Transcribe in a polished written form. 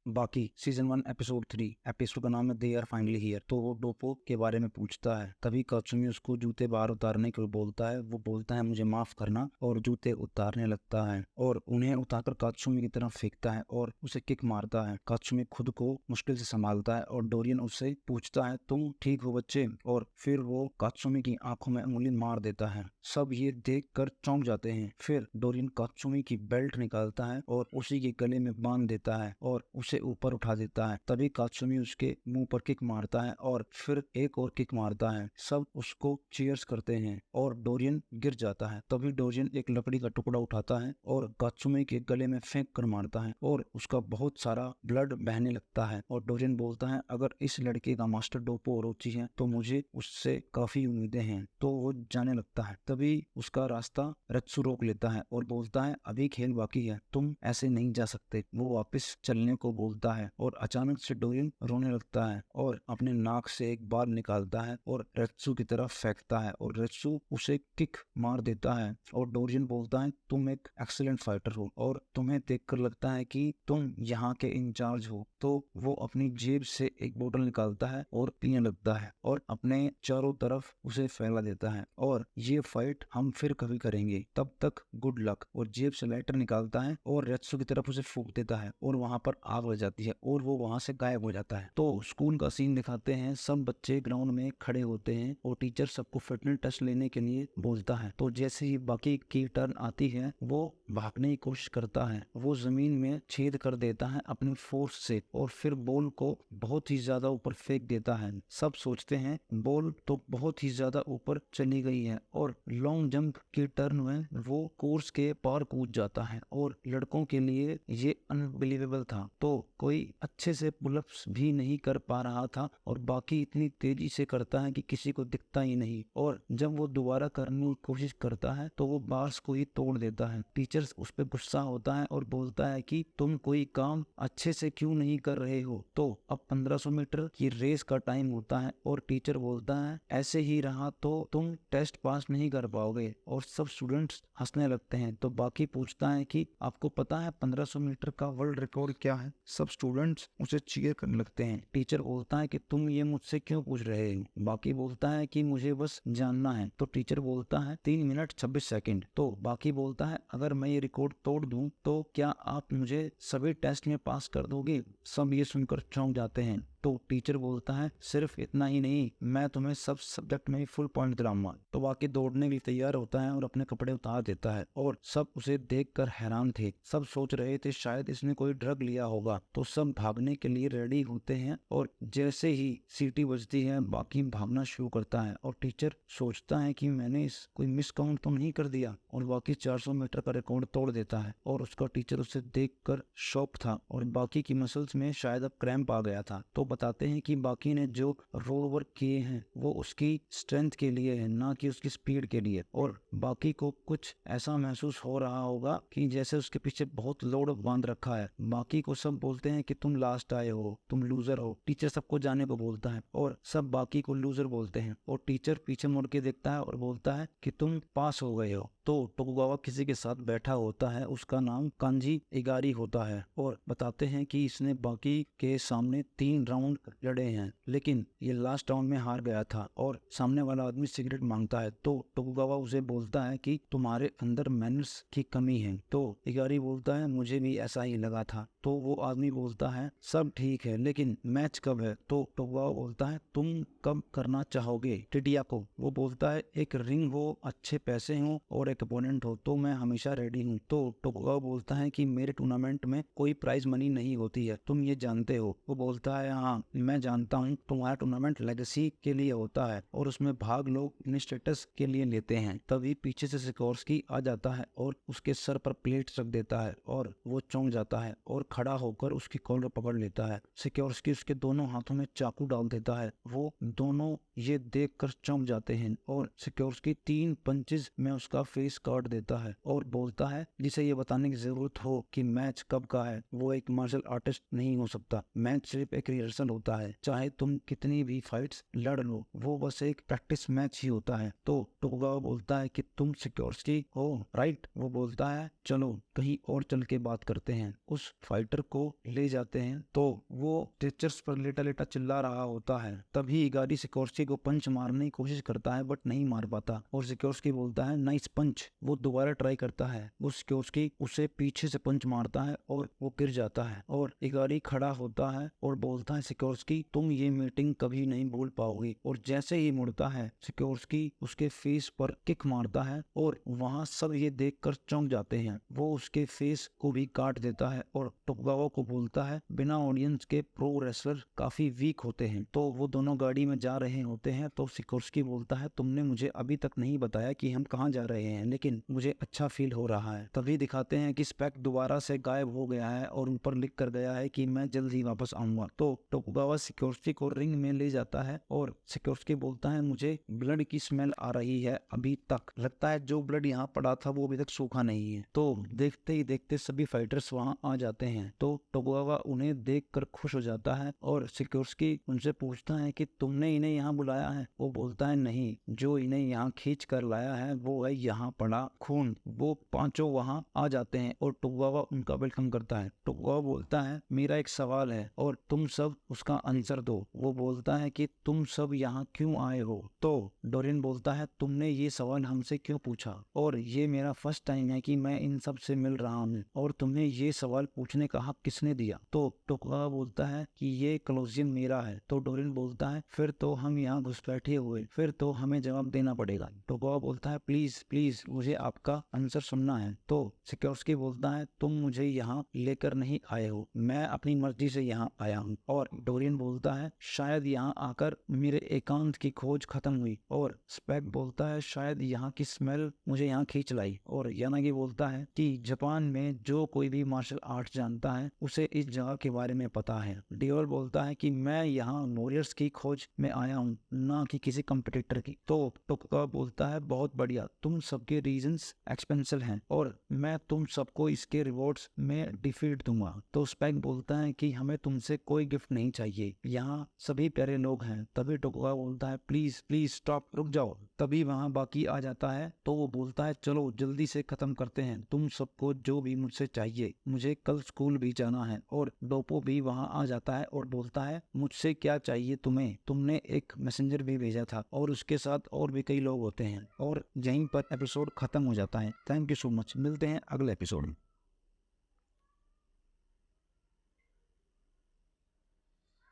बाकी season 1 episode 3 episode का नाम है दे आर फाइनली हियर। तो वो डोपो के बारे में पूछता है, तभी कात्सुमी उसको जूते बाहर उतारने को बोलता है। वो बोलता है मुझे माफ करना, और जूते उतारने लगता है और उन्हें उतारकर कात्सुमी की तरफ फेंकता है और उसे किक मारता है। कात्सुमी खुद को मुश्किल से संभालता है और डोरियन उससे पूछता है तुम ठीक हो बच्चे, और फिर वो कात्सुमी की आंखों में उंगली मार देता है। सब ये देख कर चौंक जाते हैं। फिर डोरियन कात्सुमी की बेल्ट निकालता है और उसी के गले में बांध देता है और उसे ऊपर उठा देता है। तभी कात्सुमी उसके मुंह पर किक मारता है और फिर एक और किक मारता है। सब उसको चीयर्स करते हैं और डोरियन गिर जाता है। तभी डोरियन एक लकड़ी का टुकड़ा उठाता है और कात्सुमी के गले में फेंक कर मारता है और उसका बहुत सारा ब्लड बहने लगता है। और डोरियन बोलता है अगर इस लड़के का मास्टर डोपो ओरोची है तो मुझे उससे काफी उम्मीदें हैं। तो वो जाने लगता है। तभी उसका रास्ता रत्सु रोक लेता है और बोलता है अभी खेल बाकी है, तुम ऐसे नहीं जा सकते। वो वापस चलने को बोलता है और अचानक से डोरियन रोने लगता है और अपने नाक से एक बाल निकालता है और रत्सु की तरफ फेंकता है और रत्सु उसे किक मार देता है। और डोरियन बोलता है तुम एक एक्सीलेंट फाइटर हो और तुम्हें देखकर लगता है कि तुम यहाँ के इंचार्ज हो। तो वो अपनी जेब से एक बोतल निकालता है और पीने लगता है और अपने चारों तरफ उसे फैला देता है। और ये फाइट हम फिर कभी करेंगे, तब तक गुड लक। और जेब से लाइटर निकालता है और रत्सु की तरफ उसे फूंक देता है और वहां पर आग लग जाती है और वो वहां से गायब हो जाता है। तो स्कूल का सीन दिखाते हैं। सब बच्चे ग्राउंड में खड़े होते हैं और टीचर सबको फिटनेस टेस्ट लेने के लिए बोलता है। तो जैसे ही बाकी की टर्न आती है वो भागने की कोशिश करता है। वो जमीन में छेद कर देता है अपनी फोर्स से और फिर बॉल को बहुत ही ज्यादा ऊपर फेंक देता है। सब सोचते हैं बॉल तो बहुत ही ज्यादा ऊपर चली गई है और लॉन्ग जंप के टर्न में वो कोर्स के पार कूद जाता है और लड़कों के लिए ये अनबिलीवेबल था। तो कोई अच्छे से पुलअप्स भी नहीं कर पा रहा था और बाकी इतनी तेजी से करता है कि किसी को दिखता ही नहीं। और जब वो दोबारा करने की कोशिश करता है तो वो बार्स को ही तोड़ देता है। टीचर उस पर गुस्सा होता है और बोलता है कि तुम कोई काम अच्छे से क्यों नहीं कर रहे हो। तो अब 1500 मीटर की रेस का टाइम होता है और टीचर बोलता है ऐसे ही रहा तो तुम टेस्ट पास नहीं कर पाओगे। और सब स्टूडेंट्स हंसने लगते हैं। तो बाकी पूछता है कि आपको पता है 1500 मीटर का वर्ल्ड रिकॉर्ड क्या है। सब स्टूडेंट्स उसे चीयर करने लगते हैं। टीचर बोलता है कि तुम ये मुझसे क्यों पूछ रहे हो। बाकी बोलता है कि मुझे बस जानना है। तो टीचर बोलता है 3 मिनट 26 सेकंड। तो बाकी बोलता है अगर मैं ये रिकॉर्ड तोड़ दूं तो क्या आप मुझे सभी टेस्ट में पास कर दोगे। सब ये सुनकर चौंक जाते हैं। तो टीचर बोलता है सिर्फ इतना ही नहीं, मैं तुम्हें सब सब्जेक्ट में फुल पॉइंट दिलाऊंगा। तो बाकी दौड़ने के लिए तैयार होता है और अपने कपड़े उतार देता है और सब उसे देखकर हैरान थे। सब सोच रहे थे शायद इसने कोई ड्रग लिया होगा। तो सब भागने के लिए रेडी होते हैं और जैसे ही सीटी बजती है बाकी भागना शुरू करता है। और टीचर सोचता है कि मैंने इस कोई मिस काउंट तो नहीं कर दिया, और बाकी 400 मीटर का रिकॉर्ड तोड़ देता है। और उसका टीचर उसे देखकर शॉक था और बाकी की मसल्स में शायद अब क्रैम्प आ गया था। तो बताते हैं कि बाकी ने जो रोड वर्क किए हैं वो उसकी स्ट्रेंथ के लिए है, ना कि उसकी स्पीड के लिए। और बाकी को कुछ ऐसा महसूस हो रहा होगा कि जैसे उसके पीछे बहुत लोड बांध रखा है। बाकी को सब बोलते हैं कि तुम लास्ट आए हो, तुम लूजर हो। टीचर सबको जाने को बोलता है और सब बाकी को लूजर बोलते हैं। और टीचर पीछे मुड़ के देखता है और बोलता है कि तुम पास हो गए हो। तो टोकुगावा किसी के साथ बैठा होता है, उसका नाम कांजी इगारी होता है। और बताते हैं कि इसने बाकी के सामने 3 राउंड लड़े हैं, लेकिन ये लास्ट राउंड में हार गया था। और सामने वाला आदमी सिगरेट मांगता है। तो टोकुगावा उसे बोलता है कि तुम्हारे अंदर मैनर्स की कमी है। तो इगारी बोलता है मुझे भी ऐसा ही लगा था। तो वो आदमी बोलता है सब ठीक है, लेकिन मैच कब है। तो टोकुगावा बोलता है तुम कब करना चाहोगे टिडिया को। वो बोलता है एक रिंग हो, अच्छे पैसे हो और एक अपोनेंट हो तो मैं हमेशा रेडी हूँ। तो टोकुगावा बोलता है कि मेरे टूर्नामेंट में कोई प्राइज मनी नहीं होती है, तुम ये जानते हो। वो बोलता है हाँ मैं जानता हूँ, तुम्हारा टूर्नामेंट लेगेसी के लिए होता है और उसमें भाग लोग अपने स्टेटस के लिए लेते हैं। तभी पीछे से सिकोर्स्की आ जाता है और उसके सर पर प्लेट रख देता है और वो चौंक जाता है और खड़ा होकर उसकी कॉलर पकड़ लेता है। सिकोर्स्की उसके दोनों हाथों में चाकू डाल देता है। वो दोनों ये देखकर चौंक जाते हैं और सिकोर्स्की 3 पंचेस में उसका फेस काट देता है और बोलता है जिसे ये बताने की जरूरत हो कि मैच कब का है। वो एक मार्शल आर्टिस्ट नहीं हो सकता। मैच सिर्फ एक रिहर्सल होता है, चाहे तुम कितनी भी फाइट्स लड़ लो, वो बस एक प्रैक्टिस मैच ही होता है। तो टोकुगावा बोलता है कि तुम सिकोर्स्की हो राइट। वो बोलता है चलो कहीं और चल के बात करते हैं। उस फाइटर को ले जाते हैं तो वो स्ट्रेचर्स पर लेटा लेटा चिल्ला रहा होता है। तभी इगारी सिकोर्स्की को पंच मारने की कोशिश करता है बट नहीं मार पाता और सिकोर्स्की बोलता है नाइस पंच। वो दोबारा ट्राई करता है, वो सिकोर्स्की उसे पीछे से पंच मारता है और वो गिर जाता है और इगारी खड़ा होता है और बोलता है सिकोर्स्की तुम ये मीटिंग कभी नहीं भूल पाओगे। और जैसे ही मुड़ता है सिकोर्स्की उसके फेस पर किक मारता है और वहां सब ये देखकर चौंक जाते हैं। वो उसके फेस को भी काट देता है और टोकुगावा को बोलता है बिना ऑडियंस के प्रो रेसलर काफी वीक होते हैं। तो वो दोनों गाड़ी में जा रहे होते हैं तो सिकोर्स्की बोलता है तुमने मुझे अभी तक नहीं बताया कि हम कहाँ जा रहे हैं, लेकिन मुझे अच्छा फील हो रहा है। तभी दिखाते हैं कि स्पेक दोबारा से गायब हो गया है और ऊपर लिख कर गया है कि मैं जल्द ही वापस आऊंगा। तो टोकुगावा सिकोर्स्की को रिंग में ले जाता है और सिकोर्स्की बोलता है मुझे ब्लड की स्मेल आ रही है अभी तक, लगता है जो ब्लड यहाँ पड़ा था वो अभी तक सूखा नहीं है। तो देखते ही देखते सभी फाइटर्स वहां आ जाते हैं तो टोकुगावा उन्हें देखकर खुश हो जाता है और सिकोर्स्की उनसे पूछता है कि तुमने इन्हें यहाँ बुलाया है। वो बोलता है नहीं, जो इन्हें यहाँ खींच कर लाया है वो है यहाँ पड़ा खून। वो पांचों वहां आ जाते हैं और टोकुगावा उनका वेलकम करता है। टोकुगावा बोलता है मेरा एक सवाल है और तुम सब उसका आंसर दो। वो बोलता है कि तुम सब यहाँ क्यों आए हो। तो डोरियन बोलता है तुमने ये सवाल हमसे क्यों पूछा और ये मेरा फर्स्ट टाइम है कि मैं इन सब से मिल रहा हूँ और तुम्हें ये सवाल पूछने का हक किसने दिया। तो टोकुगावा बोलता है कि ये कोलोसियम मेरा है। तो डोरियन बोलता है फिर तो हम यहाँ घुसपैठे हुए, फिर तो हमें जवाब देना पड़ेगा। टोकुगावा बोलता है प्लीज प्लीज मुझे आपका आंसर सुनना है। तो सिकोर्स्की बोलता है तुम मुझे यहाँ लेकर नहीं आए हो, मैं अपनी मर्जी से यहाँ आया हूँ। और डोरियन बोलता है शायद यहाँ आकर मेरे एकांत की खोज खत्म हुई। और स्पेक बोलता है शायद यहाँ की स्मेल मुझे यहाँ खींच लाई। और यानागी बोलता है कि जापान में जो कोई भी मार्शल आर्ट जानता है उसे इस जगह के बारे में पता है। डियोल बोलता है कि मैं यहाँ वॉरियर्स की खोज में आया हूँ, ना कि किसी कंपटीटर की। तो टोकुगावा बोलता है बहुत बढ़िया, तुम सबके रीजंस एक्सपेंसिव हैं और मैं तुम सबको इसके रिवॉर्ड्स में डिफीट दूंगा। तो स्पेक बोलता है कि हमें तुमसे कोई गिफ्ट नहीं चाहिए, यहाँ सभी प्यारे लोग हैं। तभी टोकुगावा बोलता है प्लीज प्लीज स्टॉप, रुक जाओ। तभी वहां बाकी आ जाता है तो वो बोलता है चलो जल्दी से खत्म करते हैं, तुम सबको जो भी मुझसे चाहिए, मुझे कल स्कूल भी जाना है। और डोपो भी वहां आ जाता है और बोलता है मुझसे क्या चाहिए तुम्हें, तुमने एक मैसेंजर भी भेजा था और उसके साथ और भी कई लोग होते हैं। और यहीं पर एपिसोड खत्म हो जाता है। थैंक यू सो मच, मिलते हैं अगले एपिसोड में।